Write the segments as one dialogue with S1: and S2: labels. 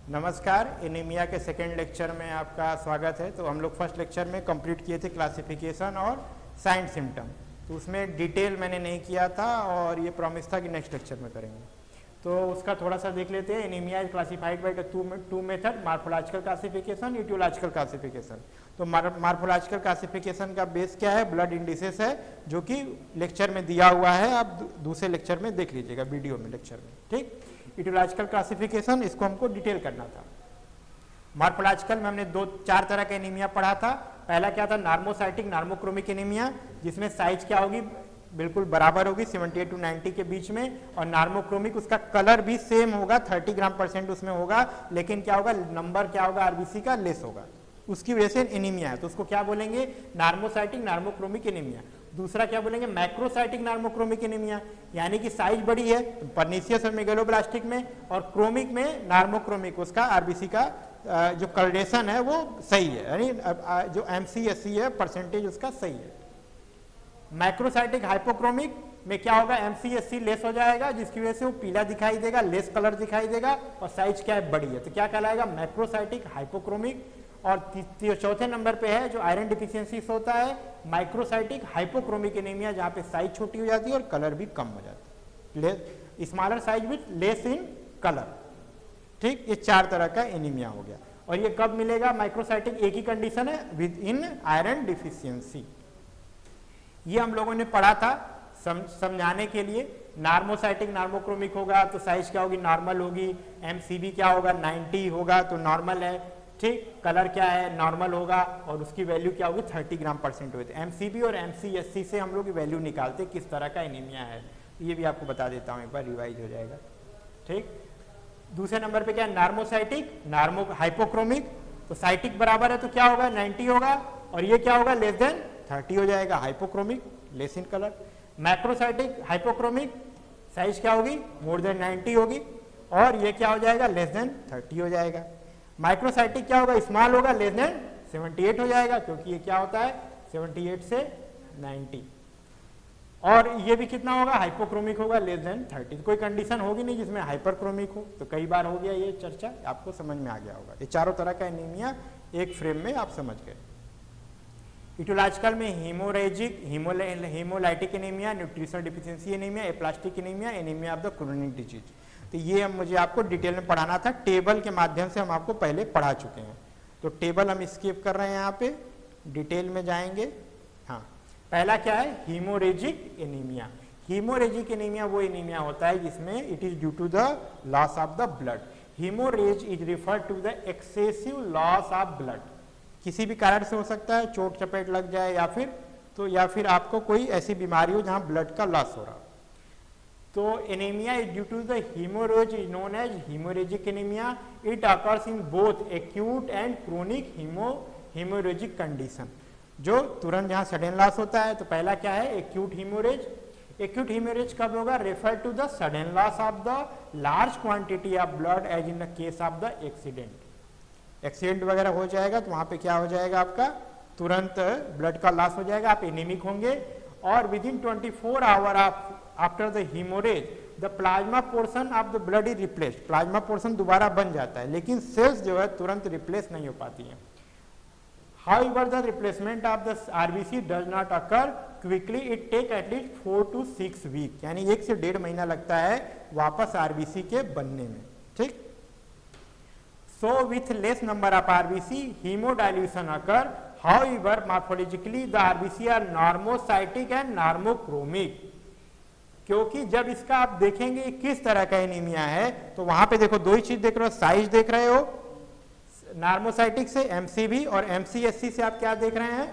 S1: नमस्कार, एनीमिया के second lecture में आपका स्वागत है। तो हम लोग फर्स्ट लेक्चर में कंप्लीट किए थे क्लासिफिकेशन और साइन सिम्टम, तो उसमें डिटेल मैंने नहीं किया था और ये प्रॉमिस था कि नेक्स्ट लेक्चर में करेंगे। तो उसका थोड़ा सा देख लेते हैं। Anaemia is classified by two method, morphological classification, aetiological classification. तो मार्फोलॉजिकल क्लासिफिकेशन का बेस क्या है? ब्लड इंडिसेस है, जो कि लेक्चर में दिया हुआ है, आप दूसरे लेक्चर में देख लीजिएगा, वीडियो में, लेक्चर में। ठीक। इटियोलॉजिकल क्लासिफिकेशन, इसको हमको डिटेल करना था। मार्फोलॉजिकल में हमने चार तरह का एनीमिया पढ़ा था। पहला क्या था? नार्मोसाइटिक नार्मोक्रोमिक एनीमिया, जिसमें साइज क्या होगी? बिल्कुल बराबर होगी 78 to 90 के बीच में। और नार्मोक्रोमिक, उसका कलर भी सेम होगा, 30 ग्राम % उसमें होगा, लेकिन क्या होगा? नंबर क्या होगा? आरबीसी का लेस होगा, उसकी वजह से एनीमिया है। तो उसको क्या बोलेंगे? नार्मोसाइटिक नार्मोक्रोमिक एनीमिया। दूसरा क्या बोलेंगे? मैक्रोसाइटिक नार्मोक्रोमिक एनीमिया, यानी कि साइज बड़ी है परनीसियस और मेगालोब्लास्टिक में, और क्रोमिक में नार्मोक्रोमिक, उसका आरबीसी का जो कलरेशन है वो सही है, यानी जो MCSC है परसेंटेज उसका सही है। मैक्रोसाइटिक हाइपोक्रोमिक में क्या होगा? MCSC लेस हो जाएगा, जिसकी वजह से वो पीला दिखाई देगा, लेस कलर दिखाई देगा, और साइज क्या है? बड़ी है। तो क्या कहलाएगा? Macrocytic hypochromic. और चौथे नंबर पे है जो आयरन डिफिशियंसी होता है, माइक्रोसाइटिक हाइपोक्रोमिक एनीमिया, जहां पे साइज छोटी हो जाती है और कलर भी कम हो जाता है, smaller size with less in colour. ठीक, ये चार तरह का एनीमिया हो गया। और ये कब मिलेगा? माइक्रोसाइटिक एक ही कंडीशन है, विद इन आयरन डिफिशियंसी। ये हम लोगों ने पढ़ा था समझाने के लिए। नार्मोसाइटिक नार्मोक्रोमिक होगा तो साइज क्या होगी? नॉर्मल होगी। MCB क्या होगा? 90 होगा तो नॉर्मल है। ठीक। कलर क्या है? नॉर्मल होगा, और उसकी वैल्यू क्या होगी? 30 ग्राम % हुए थे। MCB और MCSC से हम लोग वैल्यू निकालते किस तरह का एनीमिया है, ये भी आपको बता देता हूँ, एक बार रिवाइज हो जाएगा। ठीक। दूसरे नंबर पे क्या है? नार्मो हाइपोक्रोमिक। तो साइटिक बराबर है तो क्या होगा? 90 होगा, और ये क्या होगा? लेस देन 30 हो जाएगा, hypochromic, less in colour. Macrocytic hypochromic, size क्या होगी? मोर देन 90 होगी, और ये क्या हो जाएगा? लेस देन 30 हो जाएगा। माइक्रोसाइटिक क्या होगा? स्मॉल होगा, लेस देन 78 हो जाएगा, क्योंकि ये क्या होता है? 78 से 90। और ये भी कितना होगा? हाइपोक्रोमिक होगा, लेस देन 30। कोई कंडीशन होगी नहीं जिसमें हाइपरक्रोमिक हो। तो कई बार हो गया ये चर्चा, आपको समझ में आ गया होगा। ये चारों तरह का एनीमिया एक फ्रेम में आप समझ गए। इटियोलॉजिकल में haemorrhagic, haemolytic anaemia, nutritional deficiency anaemia, aplastic anaemia, anaemia of the chronic disease. तो ये मुझे आपको डिटेल में पढ़ाना था, टेबल के माध्यम से हम आपको पहले पढ़ा चुके हैं। तो टेबल हम स्किप कर रहे हैं, यहाँ पे डिटेल में जाएंगे। हाँ, पहला क्या है? Haemorrhagic anaemia. हीमोरेजिक एनीमिया वो एनीमिया होता है जिसमें it is due to the loss of the blood. Haemorrhage is refer to the excessive loss of blood. किसी भी कारण से हो सकता है, चोट चपेट लग जाए, या फिर आपको कोई ऐसी बीमारी हो जहां ब्लड का लॉस हो रहा हो। तो anaemia is due to the haemorrhage is known as haemorrhagic anaemia. It occurs in both acute and chronic haemorrhagic condition. जो तुरंत जहां सडन लॉस होता है, तो पहला क्या है? Acute haemorrhage. एक्यूट हीमोरेज कब होगा? Refer to the sudden loss of the large quantity of blood as in the case of the accident वगैरह हो जाएगा, तो वहां पे क्या हो जाएगा? आपका तुरंत ब्लड का लॉस हो जाएगा, आप एनीमिक होंगे। और with in 24 hour after the haemorrhage the plasma portion of the blood is replaced. Plasma portion दोबारा बन जाता है, लेकिन सेल्स जो है तुरंत रिप्लेस नहीं हो पाती हैं। However, the replacement of the RBC does not occur quickly. It take at least 4 to 6 weeks, यानी 1 से 1.5 महीना लगता है वापस RBC के बनने में। ठीक। So with less number of RBC, hemodilution occur. However, morphologically the RBC are normocytic and normochromic. क्योंकि जब इसका आप देखेंगे किस तरह का एनीमिया है, तो वहां पे देखो दो ही चीज देख रहे हो, साइज देख रहे हो नार्मोसाइटिक से, MCB, और MCSC से आप क्या देख रहे हैं?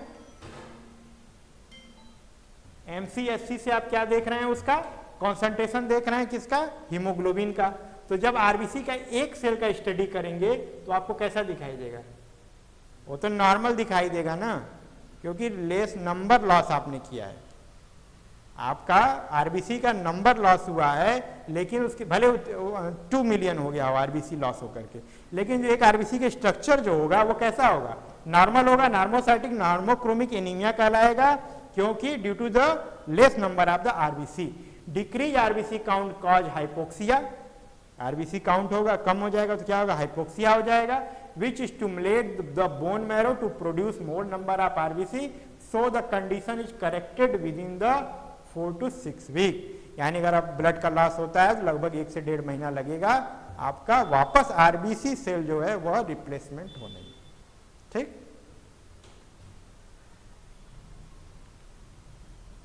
S1: MCSC से आप क्या देख रहे हैं? उसका कॉन्सेंट्रेशन देख रहे हैं, किसका? हीमोग्लोबिन का। तो जब आरबीसी का एक सेल का स्टडी करेंगे तो आपको कैसा दिखाई देगा? वो तो नॉर्मल दिखाई देगा ना, क्योंकि लेस नंबर लॉस आपने किया है। आपका आरबीसी का नंबर लॉस हुआ है, लेकिन उसके भले 2 मिलियन हो गया हो आरबीसी लॉस होकर के, लेकिन जो एक आरबीसी के स्ट्रक्चर जो होगा वो कैसा होगा? नॉर्मल होगा। नार्मोसाइटिक नार्मोक्रोमिक एनीमिया कहलाएगा, क्योंकि due to the less number of the RBC. Decrease RBC count cause hypoxia, RBC count होगा, कम हो जाएगा तो क्या होगा, हाइपोक्सिया हो जाएगा, which stimulate the bone marrow to produce more number of RBC, so the condition is corrected within the 4 to 6 week. यानी अगर आप ब्लड का लॉस होता है तो लगभग 1 से 1.5 महीना लगेगा आपका वापस आरबीसी सेल जो है वह रिप्लेसमेंट होने में। ठीक,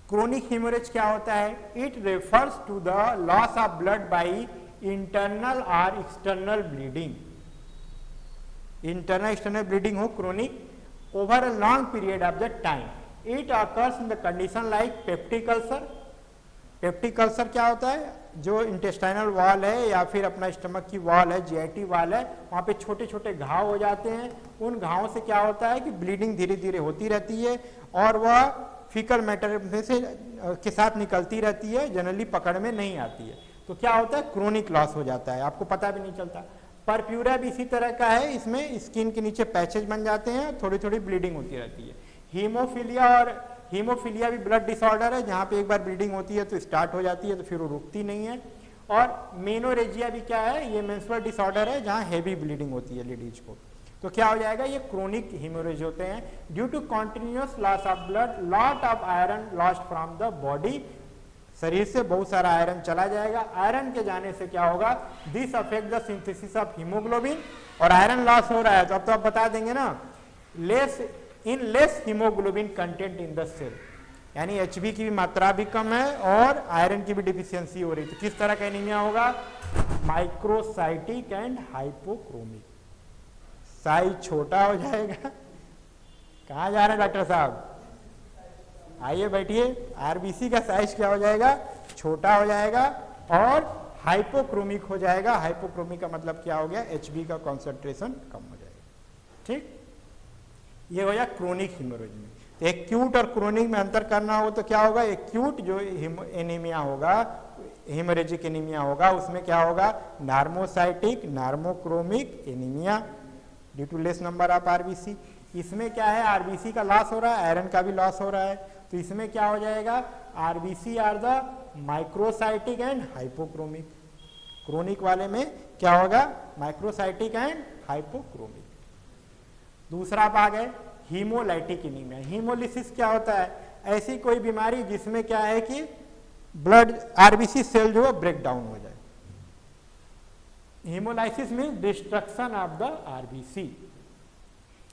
S1: क्रोनिक हेमोरेज क्या होता है? It refers to the loss of blood by internal और external bleeding. Internal external bleeding हो chronic over a long period of the time. It occurs in the condition like peptic ulcer. Peptic ulcer क्या होता है? जो intestinal wall है या फिर अपना स्टमक की वॉल है, जीआईटी वॉल है, वहाँ पे छोटे छोटे घाव हो जाते हैं। उन घावों से क्या होता है कि ब्लीडिंग धीरे धीरे होती रहती है और वह फीकल मैटर में से के साथ निकलती रहती है, जनरली पकड़ में नहीं आती है। तो क्या होता है, क्रोनिक लॉस हो जाता है, आपको पता भी नहीं चलता। परप्यूरिया भी इसी तरह का है, इसमें स्किन के नीचे पैचेज बन जाते हैं, थोड़ी थोड़ी ब्लीडिंग होती रहती है। हीमोफीलिया भी ब्लड डिसऑर्डर है, जहाँ पे एक बार ब्लीडिंग होती है तो स्टार्ट हो जाती है तो फिर वो रुकती नहीं है। और मेनोरेजिया भी क्या है, ये मेंस्ट्रुअल डिसऑर्डर है जहाँ हैवी ब्लीडिंग होती है लेडीज को। तो क्या हो जाएगा, ये क्रोनिक हेमोरेज होते हैं due to continuous loss of blood, lot of iron lost from the body. शरीर से बहुत सारा आयरन चला जाएगा। आयरन के जाने से क्या होगा, this affect the synthesis of haemoglobin. और आयरन लॉस हो रहा है तो अब तो आप बता देंगे ना, less haemoglobin content in the cell, यानी एचबी की भी मात्रा भी कम है और आयरन की भी डिफिशियंसी हो रही है। तो किस तरह का एनीमिया होगा, माइक्रोसाइटिक एंड हाइपोक्रोमिक। साइज छोटा हो जाएगा। कहाँ जा रहे हैं डॉक्टर साहब, आइए बैठिए। आरबीसी का साइज क्या हो जाएगा, छोटा हो जाएगा और हाइपोक्रोमिक हो जाएगा। हाइपोक्रोमिक का मतलब क्या हो गया, एचबी का कॉन्सेंट्रेशन कम हो जाएगा। ठीक, ये हो गया क्रोनिक हेमोरेज में। तो एक्यूट और क्रोनिक में अंतर करना हो तो क्या होगा, एक्यूट जो एनीमिया होगा, हेमोरेजिक एनीमिया होगा, उसमें क्या होगा, normocytic normochromic anaemia due to less number of RBC. इसमें क्या है, आरबीसी का लॉस हो रहा है, आयरन का भी लॉस हो रहा है, तो इसमें क्या हो जाएगा, RBC are the microcytic and hypochromic. Chronic वाले में क्या होगा, माइक्रोसाइटिक एंड हाइपोक्रोमिक। दूसरा भाग है हीमोलाइटिक एनीमिया। हीमोलिसिस क्या होता है, ऐसी कोई बीमारी जिसमें क्या है कि ब्लड आरबीसी सेल जो है ब्रेक डाउन हो जाए। Haemolysis means destruction of the RBC.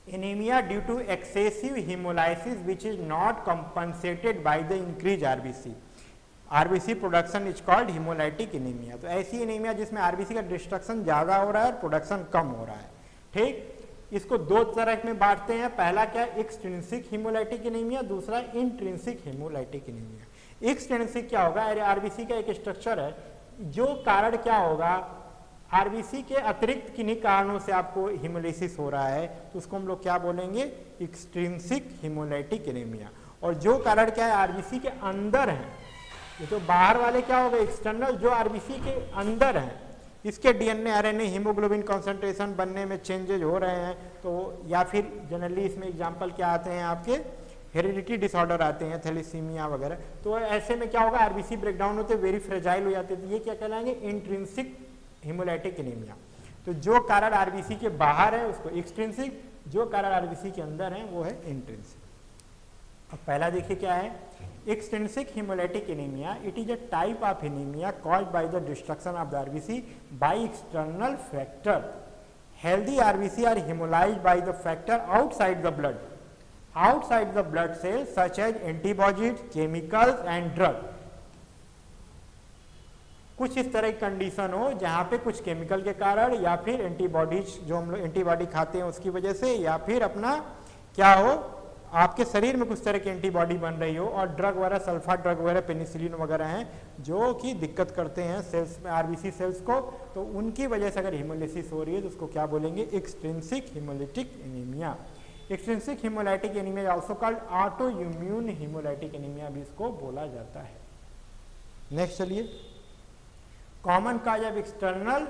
S1: Anemia due to excessive hemolysis which is not compensated by the increased RBC. RBC production is called hemolytic anemia. तो ऐसी एनीमिया जिसमें RBC का destruction ज़्यादा हो रहा है और प्रोडक्शन कम हो रहा है। ठीक, इसको दो तरह में बांटते हैं। पहला क्या है, एक्सट्रिंसिक हेमोलाइटिक एनीमिया, दूसरा इंट्रिंसिक हेमोलाइटिक एनीमिया। एक्सट्रिंसिक क्या होगा, RBC का एक स्ट्रक्चर है, जो कारण क्या होगा, आरबीसी के अतिरिक्त किन्हीं कारणों से आपको हिमोलिसिस हो रहा है तो उसको हम लोग क्या बोलेंगे, एक्सट्रिंसिक हिमोलाइटिक एनीमिया। और जो कारण क्या है, आरबीसी के अंदर है, ये तो बाहर वाले क्या होगा, एक्सटर्नल, जो आरबीसी के अंदर है, इसके डीएनए आरएनए हीमोग्लोबिन कॉन्सेंट्रेशन बनने में चेंजेज हो रहे हैं। तो या फिर जनरली इसमें एग्जाम्पल क्या आते हैं, आपके हेरिडिटी डिसऑर्डर आते हैं, थैलेसीमिया वगैरह। तो ऐसे में क्या होगा, आरबीसी ब्रेकडाउन होते, वेरी फ्रेजाइल हो जाते, तो ये क्या कहलाएंगे, इंट्रिंसिक हेमोलाइटिक एनीमिया। तो जो कारण आरबीसी के बाहर है उसको एक्सट्रिंसिक, जो कारण आरबीसी के अंदर है वो है इंट्रिंसिक। अब पहला देखिए क्या है, extrinsic haemolytic anaemia. It is a type of anaemia caused by the destruction of the RBC by external factor. Healthy RBC are haemolysed by the factor outside the blood cells such as antibodies, chemicals and drug. कुछ इस तरह की condition हो जहाँ पे कुछ chemical के कारण या फिर एंटीबॉडीज, जो हम लोग एंटीबॉडी खाते हैं उसकी वजह से, या फिर अपना क्या हो, आपके शरीर में कुछ तरह की एंटीबॉडी बन रही हो, और ड्रग वगैरह, सल्फा ड्रग वगैरह, पेनिसिलिन वगैरह हैं जो कि दिक्कत करते हैं सेल्स में, आरबीसी सेल्स को। तो उनकी वजह से अगर हीमोलिसिस हो रही है तो उसको क्या बोलेंगे, extrinsic haemolytic anaemia. Extrinsic haemolytic anaemia also called auto immune haemolytic anaemia भी इसको बोला जाता है। नेक्स्ट चलिए, common cause of external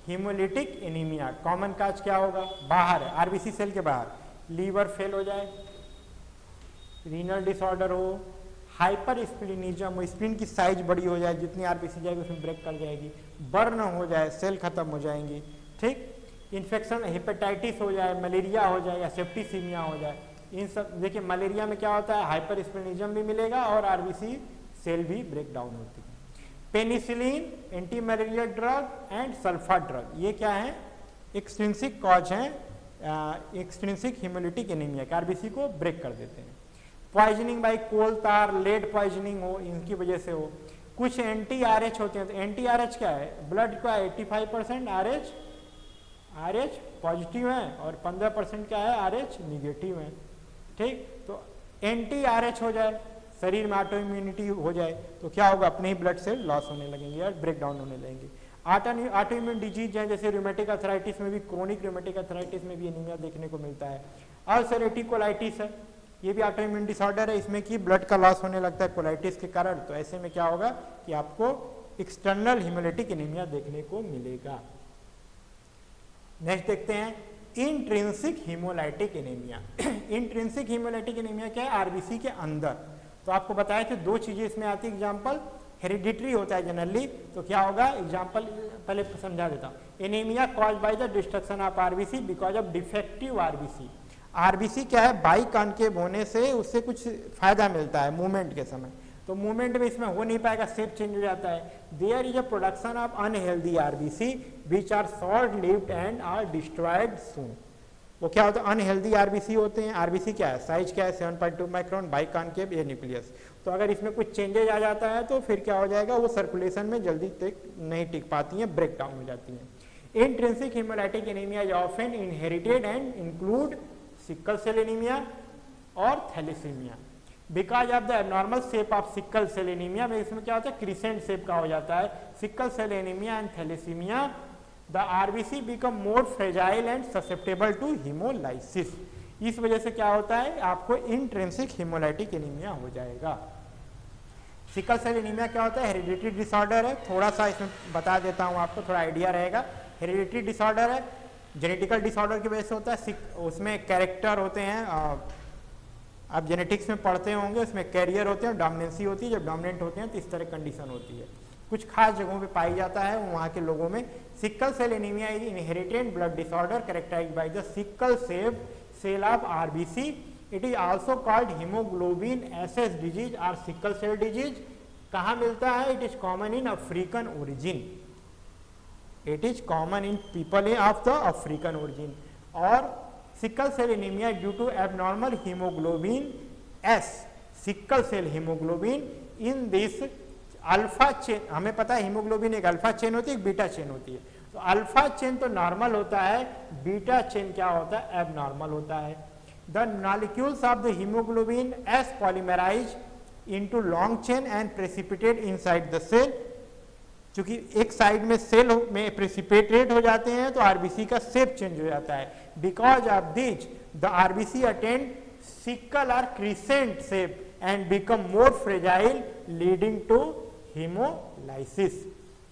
S1: haemolytic anaemia. Common cause क्या होगा, बाहर है, आरबीसी सेल के बाहर, लीवर फेल हो जाए, रीनल डिसऑर्डर हो, हाइपर स्प्लिनिज्म, स्प्लिन की साइज बड़ी हो जाए, जितनी आरबीसी जाएगी उसमें ब्रेक कर जाएगी, बर्न हो जाए, सेल खत्म हो जाएंगी, ठीक, इन्फेक्शन हेपेटाइटिस हो जाए, मलेरिया हो जाए या सेप्टिसीमिया हो जाए, इन सब, देखिए मलेरिया में क्या होता है, हाइपर स्प्लिनिज्म भी मिलेगा और आरबीसी सेल भी ब्रेक डाउन होती है। Penicillin, anti malaria drug and sulpha drug, ये क्या है, एक्सट्रिंसिक कॉज है, एक्सट्रिंसिक हिमोलिटिक एनीमिया, आरबीसी को ब्रेक कर देते हैं। पॉइजनिंग बाई कोल तार, लेड पॉइजनिंग हो, इनकी वजह से हो। कुछ एंटी आरएच होते हैं, तो एंटी आरएच क्या है, ब्लड का 85% आरएच पॉजिटिव है और 15% क्या है, आरएच निगेटिव है, ठीक। तो एंटी आरएच हो जाए, शरीर में ऑटो इम्यूनिटी हो जाए, तो क्या होगा, अपने ही ब्लड सेल लॉस होने लगेंगे या ब्रेक डाउन होने लगेंगे। ऑटो इम्यून डिजीज है, जैसे रूमेटिक अर्थराइटिस में भी, क्रोनिक रूमेटिक अर्थराइटिस में भी एनीमिया देखने को मिलता है। अल्सरेटिव कोलाइटिस है, ये भी ऑटो इम्यून डिसऑर्डर है, इसमें कि ब्लड का लॉस होने लगता है कोलाइटिस के कारण, तो ऐसे में क्या होगा कि आपको एक्सटर्नल हिमोलिटिक एनीमिया देखने को मिलेगा। नेक्स्ट देखते हैं intrinsic haemolytic anaemia. Intrinsic haemolytic anaemia क्या है, आरबीसी के अंदर। तो आपको बताया थे दो चीजें इसमें आती है, एग्जांपल हेरिडिटरी होता है जनरली, तो क्या होगा, एग्जांपल पहले समझा देता हूं, anaemia caused by the destruction of RBC because of defective RBC. RBC क्या है, बाई कॉन्केव होने से उससे कुछ फायदा मिलता है मूवमेंट के समय, तो मूवमेंट में इसमें हो नहीं पाएगा, शेप चेंज हो जाता है। There is a production of unhealthy RBC which are short lived and are destroyed soon. वो क्या होता है, अनहेल्दी आरबीसी होते हैं। आरबीसी क्या है, साइज क्या है, 7.2 micron, by concave, A nucleus. तो अगर इसमें कुछ चेंजेज आ जाता है तो फिर क्या हो जाएगा, वो सर्कुलेशन में जल्दी नहीं टिक पाती हैं, ब्रेक डाउन हो जाती हैं। Intrinsic haemolytic anaemia is often inherited and include sickle cell anaemia और thalassaemia. Because of the abnormal shape of sickle cell anaemia में, इसमें क्या होता है, क्रिसेंट शेप का हो जाता है। Sickle cell anaemia and thalassaemia, the RBC become more fragile and susceptible to haemolysis. इस वजह से क्या होता है, आपको इंट्रिंसिक हीमोलाइटिक एनीमिया हो जाएगा। सिकल सेल एनीमिया क्या होता है, हेरिडिटरी डिसऑर्डर है, थोड़ा सा इसमें बता देता हूं आपको, थोड़ा आइडिया रहेगा। हेरिडिटरी डिसऑर्डर है, जेनेटिकल डिसऑर्डर की वजह से होता है, उसमें कैरेक्टर होते हैं, आप जेनेटिक्स में पढ़ते होंगे, उसमें कैरियर होते हैं, डोमिनेंसी होती है, जब डोमिनेंट होते हैं तो इस तरह कंडीशन होती है, कुछ खास जगहों पे पाई जाता है वहाँ के लोगों में। Sickle cell anaemia is inherited blood disorder characterised by the sickle cell of RBC. It is also called haemoglobin SS disease और सिकल सेल डिजीज। कहाँ मिलता है, it is common in African origin, it is common in people of the African origin. और sickle cell anaemia due to abnormal haemoglobin S, sickle cell haemoglobin in this alpha chain. हमें पता है haemoglobin एक alpha chain होती है, एक beta chain होती है, तो अल्फा चेन तो नॉर्मल होता है, बीटा चेन क्या होता है, एबनॉर्मल होता है। The molecules of the haemoglobin S polymerise into long chain and precipitate inside the cell. चूंकि एक साइड में सेल में प्रेसिपिटेट हो जाते हैं तो आरबीसी का शेप चेंज हो जाता है। Because of this the RBC attend sickle और crescent shape and become more fragile leading to hemolysis.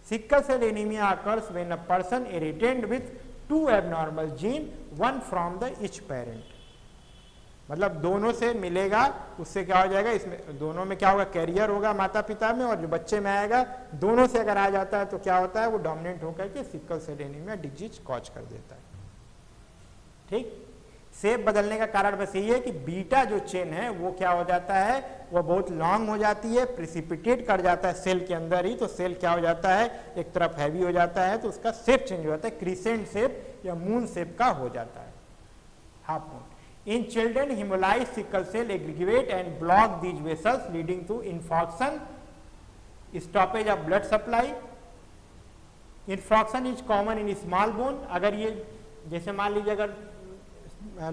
S1: Sickle cell anemia occurs when a person is retained with two abnormal gene, one from the each parent. मतलब दोनों से मिलेगा, उससे क्या हो जाएगा, इसमें दोनों में क्या होगा, कैरियर होगा माता पिता में, और जो बच्चे में आएगा दोनों से अगर आ जाता है तो क्या होता है, वो डोमिनेंट होकर के sickle cell anaemia disease cause कर देता है। ठीक, शेप बदलने का कारण बस यही है कि बीटा जो चेन है वो क्या हो जाता है, वो बहुत लॉन्ग हो जाती है, प्रेसिपिटेट कर जाता है सेल के अंदर ही, तो सेल क्या हो जाता है, एक तरफ हैवी हो जाता है, तो उसका शेप चेंज हो जाता है, क्रिसेंट शेप या मून शेप का हो जाता है, half moon. In children haemolyse sickle cell aggregate and block these vessels leading to infarction, stoppage of blood supply. Infarction is common in small bone. अगर ये जैसे मान लीजिए अगर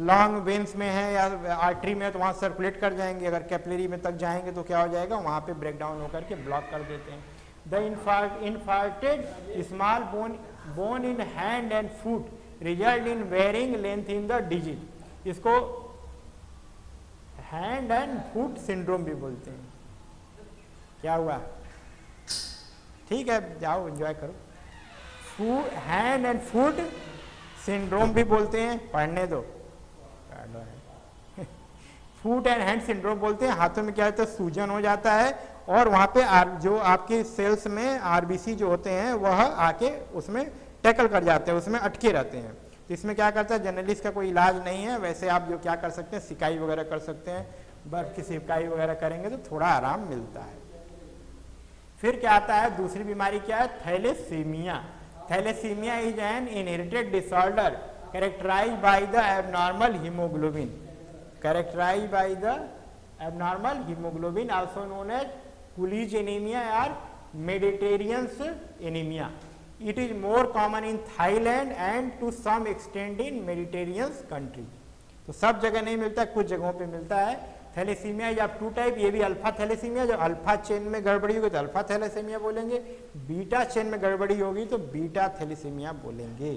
S1: लॉन्ग वेन्स में है या आर्टरी में है तो वहाँ सर्कुलेट कर जाएंगे, अगर कैपिलरी में तक जाएंगे तो क्या हो जाएगा, वहाँ पे ब्रेक डाउन होकर के ब्लॉक कर देते हैं। The infarcted small bone in hand and foot result in varying length in the digit. इसको हैंड एंड फुट सिंड्रोम भी बोलते हैं। क्या हुआ, ठीक है, जाओ एंजॉय करो। हैंड एंड फुट सिंड्रोम भी बोलते हैं, पढ़ने दो। फूट एंड हैंड सिंड्रोम बोलते हैं, हाथों में क्या होता है, सूजन हो जाता है और वहाँ पे जो आपके सेल्स में आरबीसी जो होते हैं वह आके उसमें टैकल कर जाते हैं, उसमें अटके रहते हैं। तो इसमें क्या करता है, जनरली इसका कोई इलाज नहीं है। वैसे आप जो क्या कर सकते हैं, सिकाई वगैरह कर सकते हैं, बर्फ की सिकाई वगैरह करेंगे तो थोड़ा आराम मिलता है। फिर क्या आता है, दूसरी बीमारी क्या है, thalassaemia. Thalassaemia is an inherited disorder characterised by the abnormal haemoglobin, characterized by the abnormal hemoglobin, also known as Coolidge anemia or Mediterranean's anemia. It is more common in Thailand and to some extent in Mediterranean country. तो सब जगह नहीं मिलता है, कुछ जगहों पे मिलता है। थैलेसीमिया या 2 टाइप, ये भी अल्फा थैलेसीमिया, जो अल्फा चेन में गड़बड़ी होगी तो अल्फा थैलेसीमिया बोलेंगे, बीटा चेन में गड़बड़ी होगी तो बीटा थैलेसीमिया बोलेंगे।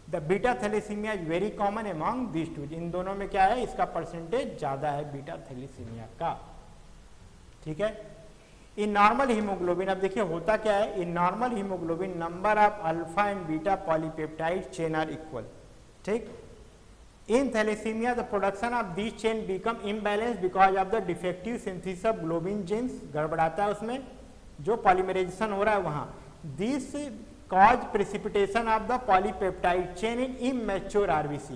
S1: The beta thalassaemia is very common among these two, इन दोनों में क्या है, इसका परसेंटेज ज्यादा है बीटा थैलेसीमिया का। ठीक है। इन नॉर्मल हीमोग्लोबिन, अब देखिए होता क्या है, in normal haemoglobin number of alpha and beta polypeptide chain are equal. ठीक। In thalassaemia the production of this chain become imbalance because of the defective synthesis of globin genes, गड़बड़ाता है उसमें, जो पॉलीमराइजेशन हो रहा है वहां। This cause precipitation of the polypeptide chain in immature RBC,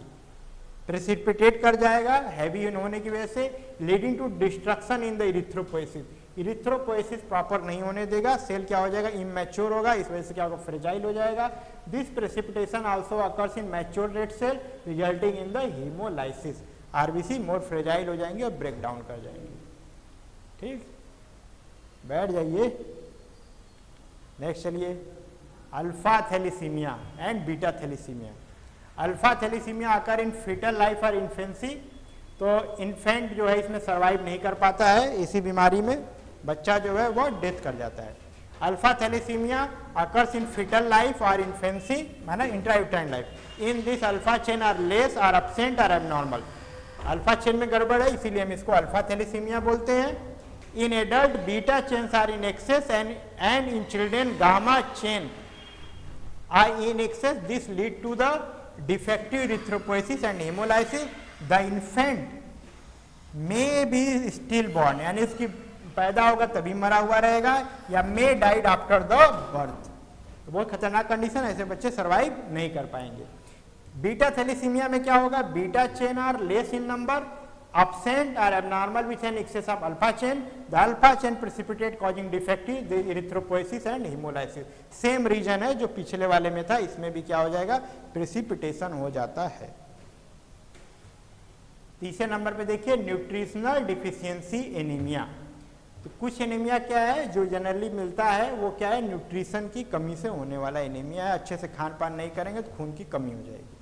S1: precipitate कर जाएगा हैवी होने की वजह से, leading to destruction in the erythropoiesis, erythropoiesis proper नहीं होने देगा, सेल क्या हो जाएगा, immature होगा, इस वजह से क्या होगा, फ्रेजाइल हो जाएगा। This precipitation also occurs in mature red cell resulting in the hemolysis, RBC more fragile हो जाएंगे और ब्रेक डाउन कर जाएंगे। ठीक, बैठ जाइए। नेक्स्ट चलिए, alpha thalassaemia and beta thalassaemia. Alpha thalassaemia occur in foetal life और इन्फेंसी, तो इन्फेंट जो है इसमें सर्वाइव नहीं कर पाता है, इसी बीमारी में बच्चा जो है वो डेथ कर जाता है। Alpha thalassaemia occurs in foetal life और इन्फेंसी, माना intrauterine life. In this alpha chain are less or absent और एबनॉर्मल, अल्फा चेन में गड़बड़ है इसीलिए हम इसको अल्फा थैलेसीमिया बोलते हैं। In adult beta chains are in excess and in children gamma chain are in excess. This lead to the defective erythropoiesis and hemolysis. The infant may be stillborn, यानी उसकी पैदा होगा तभी मरा हुआ रहेगा, या may died after the birth। तो बहुत खतरनाक कंडीशन है, ऐसे बच्चे सर्वाइव नहीं कर पाएंगे। बीटा थैलेसीमिया में क्या होगा, beta chain are less in number, absent or abnormal with an excess of alpha chain, the alpha chain precipitate causing defective the erythropoiesis and hemolysis। Same reason है जो पिछले वाले में था, इसमें भी क्या हो जाएगा, प्रेसिपिटेशन हो जाता है। तीसरे नंबर पे देखिए, न्यूट्रिशनल डिफिशियंसी एनीमिया। तो कुछ एनीमिया क्या है जो जनरली मिलता है, वो क्या है, न्यूट्रिशन की कमी से होने वाला एनीमिया है। अच्छे से खान पान नहीं करेंगे तो खून की कमी हो जाएगी।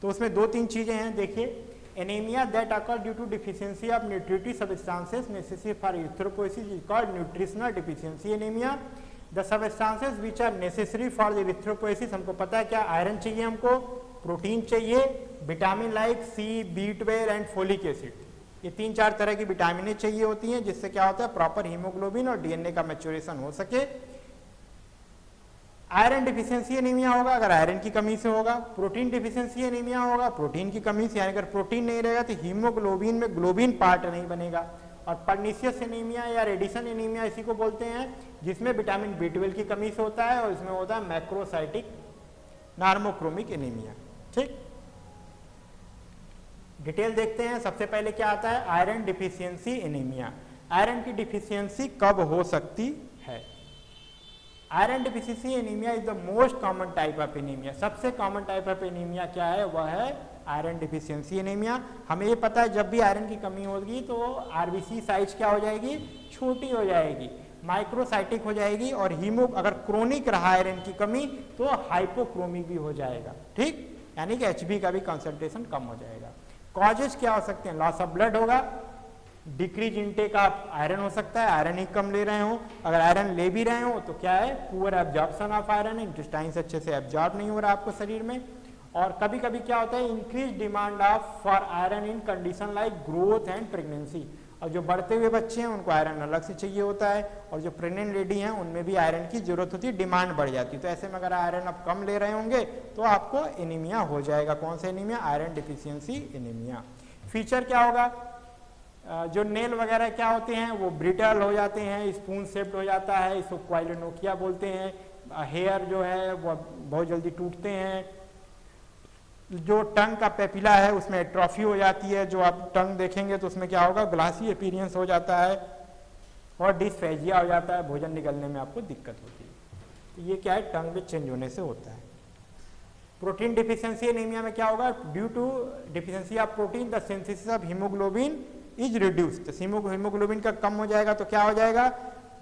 S1: तो उसमें 2-3 चीजें हैं, देखिए। Anemia that occur due to deficiency of nutritive substances necessary for erythropoiesis is called nutritional deficiency anemia. The substances which are necessary for the erythropoiesis, हमको पता है क्या, आयरन चाहिए हमको, प्रोटीन चाहिए, vitamin like C, B12 and folic acid, ये 3-4 तरह की विटामिनें चाहिए होती हैं जिससे क्या होता है, प्रॉपर हीमोग्लोबिन और डीएनए का मैच्योरेशन हो सके। आयरन डिफिशियंसी एनीमिया होगा अगर आयरन की कमी से होगा, प्रोटीन डिफिशियंसी एनीमिया होगा प्रोटीन की कमी से, यानी अगर प्रोटीन नहीं रहेगा तो हीमोग्लोबिन में ग्लोबिन पार्ट नहीं बनेगा। और पर्नीशियस एनीमिया या रेडिसन एनीमिया इसी को बोलते हैं, जिसमें विटामिन B12 की कमी से होता है और इसमें होता है मैक्रोसाइटिक नार्मोक्रोमिक एनीमिया। ठीक, डिटेल देखते हैं। सबसे पहले क्या आता है, आयरन डिफिशियंसी एनीमिया। आयरन की डिफिशियंसी कब हो सकती है? Iron deficiency anaemia is the most common type of anaemia. सबसे कॉमन टाइप ऑफ एनीमिया क्या है, वह है आयरन डिफिशियंसी एनीमिया। हमें ये पता है जब भी आयरन की कमी होगी तो आरबीसी साइज क्या हो जाएगी, छोटी हो जाएगी, माइक्रोसाइटिक हो जाएगी, और अगर क्रोनिक रहा आयरन की कमी तो हाइपोक्रोमिक भी हो जाएगा। ठीक, यानी कि एचबी का भी कंसंट्रेशन कम हो जाएगा। कॉजेज क्या हो सकते हैं, लॉस ऑफ ब्लड होगा, डिक्रीज इनटेक ऑफ आयरन हो सकता है, आयरन ही कम ले रहे हो, अगर आयरन ले भी रहे हो तो क्या है, poor absorption of iron, intestine से अच्छे से एब्जॉर्ब नहीं हो रहा आपको शरीर में। और कभी कभी क्या होता है, increase demand of for iron in condition like growth and pregnancy. और जो बढ़ते हुए बच्चे हैं उनको आयरन अलग से चाहिए होता है, और जो प्रेग्नेंट लेडी हैं उनमें भी आयरन की जरूरत होती है, डिमांड बढ़ जाती है। तो ऐसे में अगर आयरन आप कम ले रहे होंगे तो आपको एनीमिया हो जाएगा। कौन सा anaemia, iron deficiency anaemia. Feature क्या होगा, जो नेल वगैरह क्या होते हैं वो ब्रिटल हो जाते हैं, स्पून शेप्ड हो जाता है, इसको क्वाइलोनोकिया बोलते हैं। हेयर जो है वो बहुत जल्दी टूटते हैं। जो टंग का पेपिला है उसमें एट्रोफी हो जाती है, जो आप टंग देखेंगे तो उसमें क्या होगा, ग्लासी अपीयरेंस हो जाता है और डिस्फेजिया हो जाता है, भोजन निगलने में आपको दिक्कत होती है। तो ये क्या है, टंग में चेंज होने से होता है। प्रोटीन डिफिशियंसी एनीमिया में क्या होगा, due to deficiency of protein the synthesis of haemoglobin is reduced. Haemoglobin का कम हो जाएगा तो क्या हो जाएगा,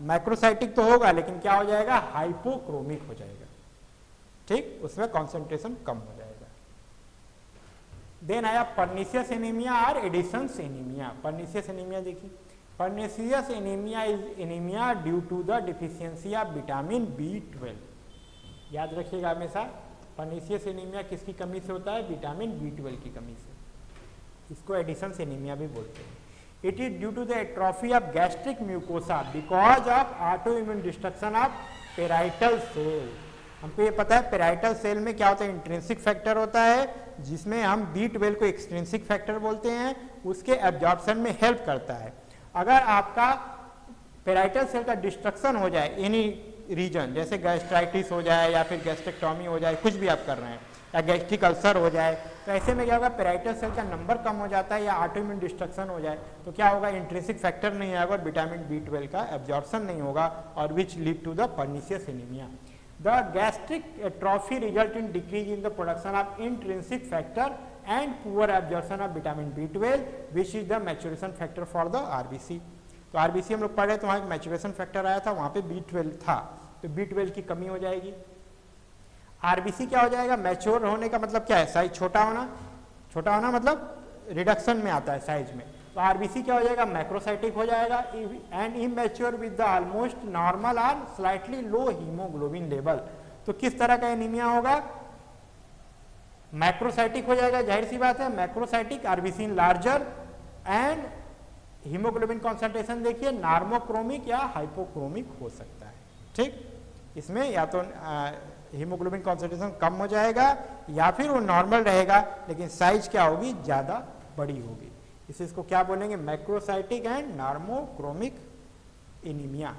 S1: मैक्रोसाइटिक तो होगा लेकिन क्या हो जाएगा, हाइपोक्रोमिक हो जाएगा। ठीक, उसमें कॉन्सेंट्रेशन कम हो जाएगा। देन आया पर्निशियस एनीमिया और एडिशंस एनीमिया। पर्निशियस एनीमिया देखिए, pernicious anaemia is anaemia due to the deficiency of vitamin B12। याद रखिएगा हमेशा, पर्निशियस एनीमिया किसकी कमी से होता है, विटामिन B12 की कमी से। इसको एडिशंस एनीमिया भी बोलते हैं। It is due to the atrophy of gastric mucosa because of auto immune destruction of parietal cell. हमको ये पता है पेराइटल सेल में क्या होता है, इंट्रिंसिक फैक्टर होता है जिसमें हम B12 को एक्सट्रिंसिक फैक्टर बोलते हैं, उसके एब्जॉर्प्शन में हेल्प करता है। अगर आपका पेराइटल सेल का डिस्ट्रक्शन हो जाए एनी रीजन, जैसे गैस्ट्राइटिस हो जाए या फिर गैस्ट्रेक्टोमी हो जाए, कुछ भी आप कर रहे हैं, या गैस्ट्रिक अल्सर हो जाए, तो ऐसे में क्या होगा, पेराइटल सेल का नंबर कम हो जाता है या ऑटोइम्यून डिस्ट्रक्शन हो जाए तो क्या होगा, इंट्रिंसिक फैक्टर नहीं आएगा और विटामिन B12 का एब्जॉर्प्शन नहीं होगा और which lead to the pernicious anaemia. The gastric atrophy result in decrease in the production of intrinsic factor and poor absorption of vitamin B12, which is the maturation factor for the RBC। तो RBC हम लोग पढ़ रहे तो वहाँ एक maturation factor आया था, वहाँ पे B12 था, तो B12 की कमी हो जाएगी। RBC क्या हो जाएगा, मैच्योर होने का मतलब क्या है, साइज छोटा होना। छोटा होना मतलब रिडक्शन में आता है साइज में। तो RBC क्या हो जाएगा, मैक्रोसाइटिक हो जाएगा and immature with the almost normal और स्लाइटली लो हीमोग्लोबिन लेवल। तो किस तरह का एनीमिया होगा, मैक्रोसाइटिक हो जाएगा, जाहिर सी बात है, macrocytic, RBC larger and haemoglobin concentration देखिए नॉर्मोक्रोमिक या हाइपोक्रोमिक हो सकता है। ठीक, इसमें या तो हीमोग्लोबिन कॉन्सेंट्रेशन कम हो जाएगा या फिर वो नॉर्मल रहेगा लेकिन साइज क्या होगी, ज्यादा बड़ी होगी। इसको क्या बोलेंगे, macrocytic and normochromic anaemia.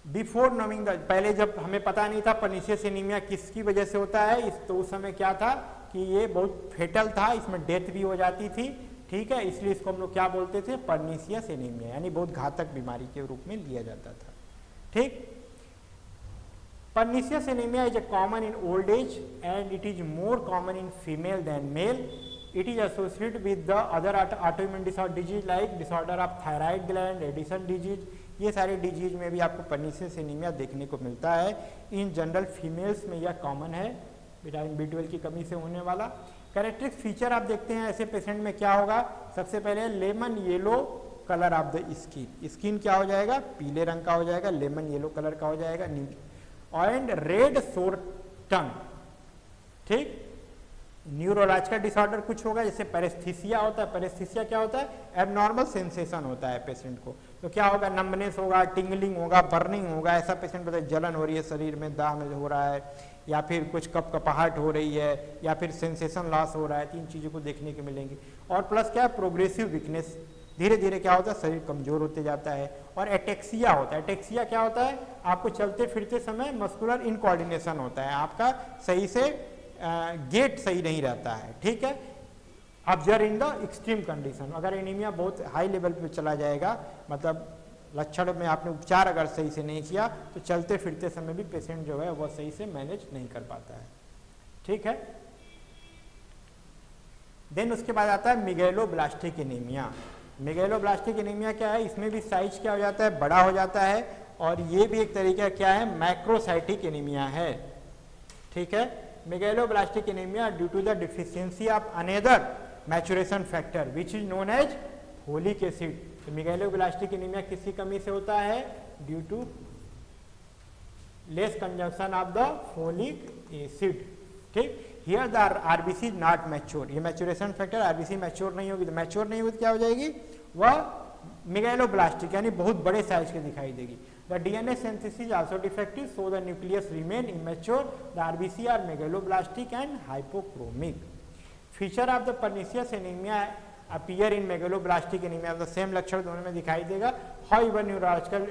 S1: Before knowing the, पहले जब हमें पता नहीं था पर्निशियस एनीमिया किसकी वजह से होता है, तो उस समय क्या था कि ये बहुत फेटल था, इसमें डेथ भी हो जाती थी। ठीक है, इसलिए इसको हम लोग क्या बोलते थे, पर्निशियस एनीमिया, यानी बहुत घातक बीमारी के रूप में लिया जाता था। ठीक, pernicious anaemia is a common in old age and it is more common in female than male. It is associated with the other autoimmune disease like disorder of thyroid gland, Addison disease। ये सारे disease में भी आपको pernicious anaemia देखने को मिलता है। In general females में यह कॉमन है, विटामिन B12 की कमी से होने वाला। कैरेक्टरिस्टिक फीचर आप देखते हैं ऐसे पेशेंट में क्या होगा, सबसे पहले lemon yellow colour of the skin. Skin क्या हो जाएगा, पीले रंग का हो जाएगा, लेमन येलो कलर का हो जाएगा, एंड रेड सोर टंग। ठीक, न्यूरोलॉजिकल डिसऑर्डर कुछ होगा, जैसे पैरेस्थीसिया होता है। पैरेस्थीसिया क्या होता है, एबनॉर्मल सेंसेशन होता है पेशेंट को, तो क्या होगा, नंबनेस होगा, टिंगलिंग होगा, बर्निंग होगा। ऐसा पेशेंट बताए जलन हो रही है शरीर में, दाह में हो रहा है, या फिर कुछ कपकपाहट हो रही है, या फिर सेंसेशन लॉस हो रहा है। 3 चीज़ों को देखने को मिलेंगी। और प्लस क्या है, प्रोग्रेसिव वीकनेस, धीरे धीरे क्या होता है, शरीर कमजोर होते जाता है। और एटेक्सिया होता है। एटेक्सिया क्या होता है, आपको चलते फिरते समय मस्कुलर इनकोऑर्डिनेशन होता है, आपका सही से गेट सही नहीं रहता है। ठीक है, observe in the extreme condition. अगर एनीमिया बहुत हाई लेवल पे चला जाएगा, मतलब लक्षण में आपने उपचार अगर सही से नहीं किया तो चलते फिरते समय भी पेशेंट जो है वह सही से मैनेज नहीं कर पाता है। ठीक है, देन उसके बाद आता है मेगैलोब्लास्टिक एनीमिया। मेगैलोब्लास्टिक एनीमिया क्या है, इसमें भी साइज क्या हो जाता है, बड़ा हो जाता है, और ये भी एक तरीका क्या है, मैक्रोसाइटिक एनीमिया है। ठीक है, megaloblastic anaemia due to the deficiency of another maturation factor which is known as folic acid. तो मेगैलोब्लास्टिक एनीमिया किसकी कमी से होता है, due to less consumption of the folic acid. ठीक, here the RBC not mature. ये maturation factor RBC mature नहीं होगी, तो मैच्योर नहीं होगी क्या हो जाएगी, वह मेगैलोब्लास्टिक यानी बहुत बड़े साइज की दिखाई देगी। The DNA synthesis is also defective, so the nucleus remain immature. The RBC are megaloblastic and hypochromic. Feature of the pernicious anemia appear in megaloblastic anaemia, तो सेम लक्षण दोनों में दिखाई देगा। However neurological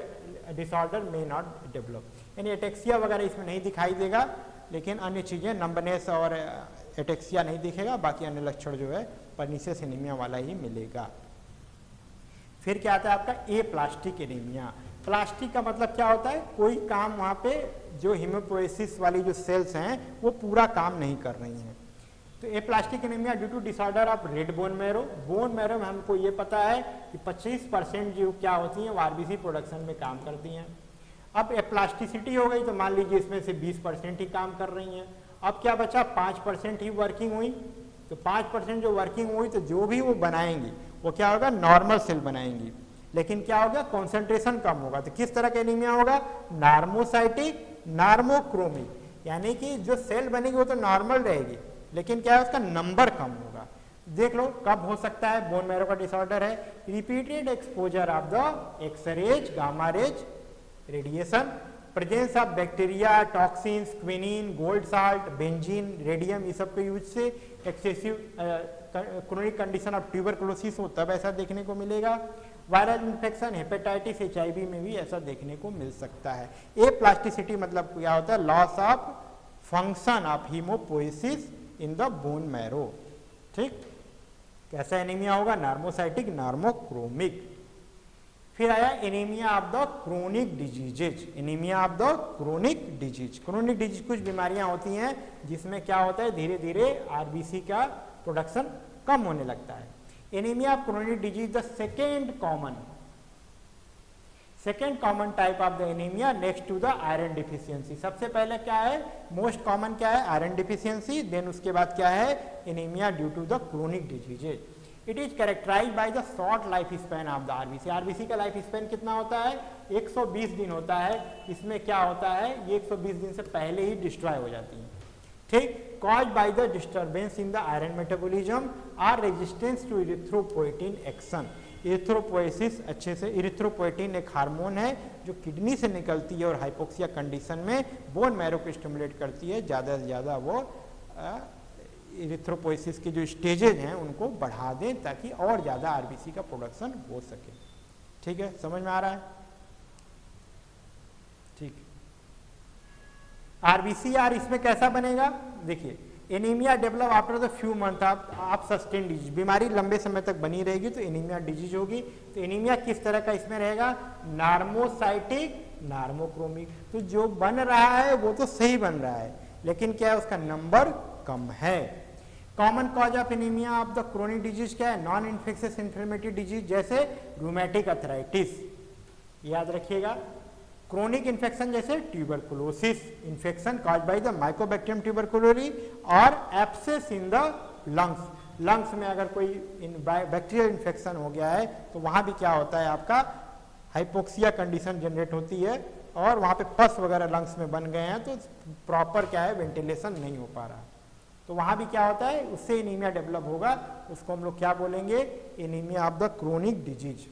S1: disorder may not develop, यानी ataxia वगैरह इसमें नहीं दिखाई देगा, लेकिन अन्य चीज़ें नंबनेस और एटेक्सिया नहीं दिखेगा, बाकी अन्य लक्षण जो है परनीशियस एनीमिया वाला ही मिलेगा। फिर क्या आता है आपका ए प्लास्टिक एनीमिया। प्लास्टिक का मतलब क्या होता है, कोई काम वहाँ पे जो हीमोपोएसिस वाली जो सेल्स हैं वो पूरा काम नहीं कर रही हैं। तो aplastic anaemia due to disorder of red bone marrow. Bone marrow में हमको ये पता है कि 25% जो क्या होती हैं वो आरबीसी प्रोडक्शन में काम करती हैं। अब एप्लास्टिसिटी हो गई तो मान लीजिए इसमें से 20% ही काम कर रही हैं। अब क्या बचा, 5% ही वर्किंग हुई। तो 5% जो वर्किंग हुई तो जो भी वो बनाएंगी वो क्या होगा, नॉर्मल सेल बनाएंगी, लेकिन क्या होगा, कॉन्सेंट्रेशन कम होगा। तो किस तरह का एनीमिया होगा, नार्मोसाइटिक नार्मोक्रोमिक, यानी कि जो सेल बनेगी वो तो नॉर्मल रहेगी, लेकिन क्या है उसका नंबर कम होगा। देख लो कब हो सकता है, बोन मैरो का डिसऑर्डर है, repeated exposure of the x-rays, gamma rays radiation, presence of bacteria, toxins, quinine, gold salt, benzene, radium, ये सब के यूज से excessive chronic condition of tuberculosis हो तब ऐसा देखने को मिलेगा। वायरल इन्फेक्शन, हेपेटाइटिस, HIV में भी ऐसा देखने को मिल सकता है। ए प्लास्टिसिटी मतलब क्या होता है, loss of function of haemopoiesis in the bone marrow. ठीक, कैसा एनीमिया होगा, नार्मोसाइटिक नार्मोक्रोमिक। फिर आया anaemia of the chronic diseases. Anaemia of the chronic disease, chronic disease कुछ बीमारियां होती हैं जिसमें क्या होता है, धीरे धीरे आरबीसी का प्रोडक्शन कम होने लगता है। Anaemia of chronic disease the second common type of the anaemia next to the iron deficiency. सबसे पहले क्या है, मोस्ट कॉमन क्या है, आयरन डिफिशियंसी, देन उसके बाद क्या है, anaemia due to the chronic diseases. It is characterise by the short life span of the RBC. RBC का लाइफ स्पैन कितना होता है, 120 दिन होता है। इसमें क्या होता है, ये 120 दिन से पहले ही डिस्ट्रॉय हो जाती है। ठीक, caused by the disturbance in the iron metabolism or resistance to erythropoietin action। Erythropoiesis, अच्छे से, इरिथ्रोपोएटिन एक हार्मोन है जो किडनी से निकलती है और हाइपोक्सिया कंडीशन में बोन मैरो को स्टिमुलेट करती है, ज़्यादा से ज़्यादा वो इरिथ्रोपोएसिस के जो स्टेजेज हैं उनको बढ़ा दें ताकि और ज़्यादा आरबीसी का प्रोडक्शन हो सके। ठीक है, समझ में आ रहा है। ठीक, आरबीसीआर इसमें कैसा बनेगा, देखिए, anaemia develop after the few month आप सस्टेन डिजीज, बीमारी लंबे समय तक बनी रहेगी तो एनीमिया डिजीज होगी। तो एनीमिया किस तरह का इसमें रहेगा, नार्मोसाइटिक नार्मोक्रोमिक। तो जो बन रहा है वो तो सही बन रहा है, लेकिन क्या है, उसका नंबर कम है। Common cause of anaemia of the chronic disease क्या है, नॉन इन्फेक्शियस इन्फ्लेमेटरी डिजीज जैसे रूमेटिक अर्थराइटिस, याद रखिएगा। क्रोनिक इन्फेक्शन जैसे tuberculosis, infection cause by the mycobacterium tuberculosis और abscess in the lungs. Lungs में अगर कोई बैक्टीरियल इन्फेक्शन हो गया है तो वहाँ भी क्या होता है, आपका हाइपोक्सिया कंडीशन जनरेट होती है और वहाँ पे पस वगैरह लंग्स में बन गए हैं तो प्रॉपर क्या है, वेंटिलेशन नहीं हो पा रहा, तो वहाँ भी क्या होता है, उससे एनीमिया डेवलप होगा। उसको हम लोग क्या बोलेंगे, anaemia of the chronic disease.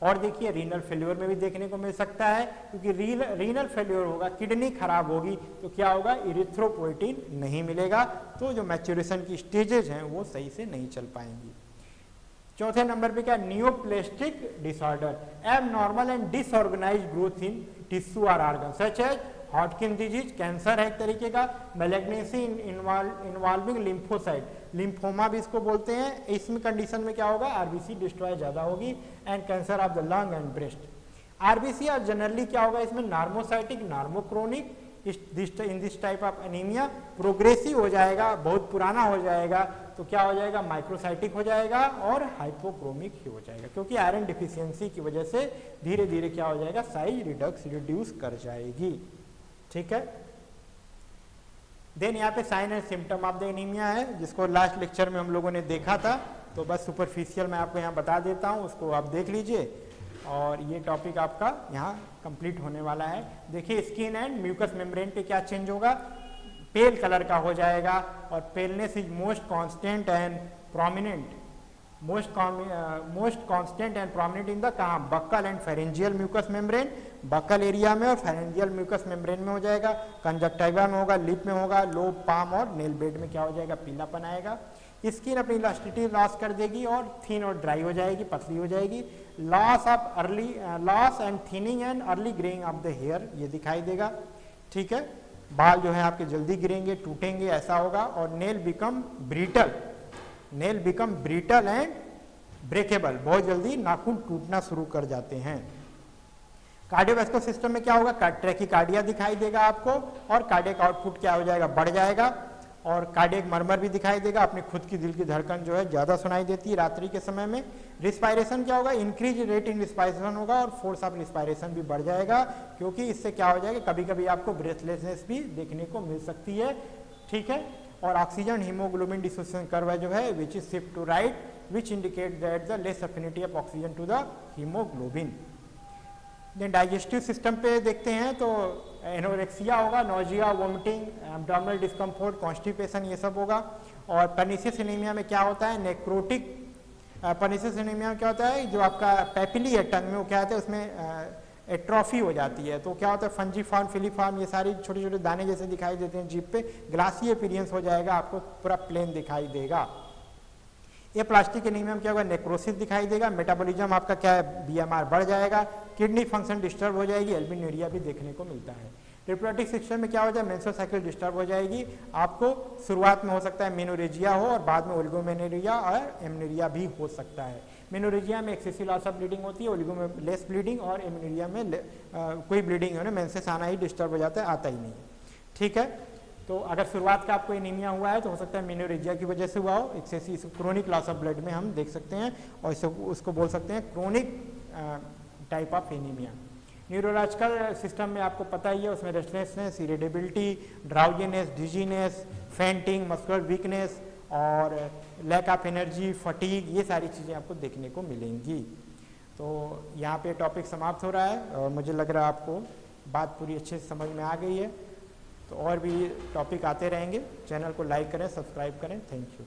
S1: और देखिए रीनल फेल्योर में भी देखने को मिल सकता है, क्योंकि रीनल फेल्योर होगा, किडनी खराब होगी तो क्या होगा, इरिथ्रोपोएटिन नहीं मिलेगा, तो जो मैच्योरेशन की स्टेजेज हैं वो सही से नहीं चल पाएंगी। चौथे नंबर पे क्या, neoplastic disorder, abnormal and disorganised growth in tissue और organ such as Hodgkin disease, cancer है एक तरीके का, मैलिग्नेंसी इन्वॉल्विंग लिम्फोसाइट, लिम्फोमा भी इसको बोलते हैं। इसमें कंडीशन में क्या होगा, आरबीसी डिस्ट्रॉय ज्यादा होगी, and cancer of the lung and breast. RBC और जनरली क्या होगा, इसमें normocytic normochromic, in this type of anaemia progressive हो जाएगा, बहुत पुराना हो जाएगा तो क्या हो जाएगा, माइक्रोसाइटिक हो जाएगा और हाइपोक्रोमिक ही हो जाएगा, क्योंकि आयरन डिफिशियंसी की वजह से धीरे धीरे क्या हो जाएगा, साइज रिड्यूस कर जाएगी। ठीक है, देन यहाँ पे sign and symptom of the anaemia है, जिसको लास्ट लेक्चर में हम लोगों ने देखा था, तो बस सुपरफिशियल मैं आपको यहाँ बता देता हूँ, उसको आप देख लीजिए और ये टॉपिक आपका यहाँ कंप्लीट होने वाला है। देखिए स्किन एंड म्यूकस मेम्ब्रेन पे क्या चेंज होगा, पेल कलर का हो जाएगा और paleness is most constant and prominent, most constant and prominent in the कहाँ, buccal and pharyngeal mucous membrane, buccal area में और फेरेंजियल म्यूकस मेम्ब्रेन में हो जाएगा, कंजक्टिवा में होगा, लिप में होगा, लोब, पाम और नेल बेड में क्या हो जाएगा, पीलापन आएगा। स्किन अपनी इलास्टिसिटी लॉस कर देगी और थिन और ड्राई हो जाएगी, पतली हो जाएगी। Loss and thinning and early greying of the hair, ये दिखाई देगा, ठीक है। बाल जो है आपके जल्दी गिरेंगे, टूटेंगे, ऐसा होगा। और nail become brittle and breakable, बहुत जल्दी नाखून टूटना शुरू कर जाते हैं। कार्डियोवैस्कुलर सिस्टम में क्या होगा, ट्रैकीकार्डिया दिखाई देगा आपको, और कार्डियक आउटपुट क्या हो जाएगा, बढ़ जाएगा, और कार्डियक मरमर भी दिखाई देगा, अपनी खुद की दिल की धड़कन जो है ज़्यादा सुनाई देती है रात्रि के समय में। रिस्पायरेशन क्या होगा, इंक्रीज रेट इन रिस्पायरेशन होगा, और फोर्स ऑफ रिस्पायरेशन भी बढ़ जाएगा, क्योंकि इससे क्या हो जाएगा, कभी कभी आपको ब्रेथलेसनेस भी देखने को मिल सकती है, ठीक है। और ऑक्सीजन हीमोग्लोबिन डिसोसिएशन कर्व जो है which is shift to right, which indicate that the less affinity of oxygen to the haemoglobin. Then digestive system पे देखते हैं तो एनोरेक्सिया होगा, nausea, vomiting, abdominal discomfort, constipation, ये सब होगा। और पर्निशियस एनीमिया में क्या होता है, नेक्रोटिक पर्निशियस एनीमिया में क्या होता है, जो आपका पैपिली है टंग में, वो क्या होता है, उसमें एट्रॉफी हो जाती है, तो क्या होता है, फंजीफॉर्म, फिलीफॉर्म, ये सारी छोटे छोटे दाने जैसे दिखाई देते हैं जीभ पे, ग्लासी अपीयरेंस हो जाएगा, आपको पूरा प्लेन दिखाई देगा। ये प्लास्टिक एनीमिया में क्या होगा, नेक्रोसिस दिखाई देगा, मेटाबॉलिज्म आपका क्या है, बीएमआर बढ़ जाएगा, किडनी फंक्शन डिस्टर्ब हो जाएगी, एल्बिन्यूरिया भी देखने को मिलता है। रिप्रोडक्टिव सिस्टम में क्या हो जाए, मेंस्ट्रुअल साइकिल डिस्टर्ब हो जाएगी, आपको शुरुआत में हो सकता है मेनोरेजिया हो, और बाद में ओलिगोमेनोरिया और एमनोरिया भी हो सकता है। मेनोरेजिया में एक्सेसिव लॉस ऑफ ब्लीडिंग होती है, ओलिगो में लेस ब्लीडिंग, और एमनोरिया में कोई ब्लीडिंग होने, मेंसेस आना ही डिस्टर्ब हो जाता है, आता ही नहीं है, ठीक है। तो अगर शुरुआत का आपको एनीमिया हुआ है तो हो सकता है मेनोरेजिया की वजह से हुआ हो, excessive chronic loss of blood में हम देख सकते हैं, और उसको बोल सकते हैं chronic type of anaemia. Neurological system में आपको पता ही है, उसमें restlessness, irritability, drowsiness, dizziness, fainting, muscular weakness, और लैक ऑफ एनर्जी, फटीग, ये सारी चीज़ें आपको देखने को मिलेंगी। तो यहाँ पे टॉपिक समाप्त हो रहा है, और मुझे लग रहा है आपको बात पूरी अच्छे से समझ में आ गई है। तो और भी टॉपिक आते रहेंगे, चैनल को लाइक करें, सब्सक्राइब करें, थैंक यू।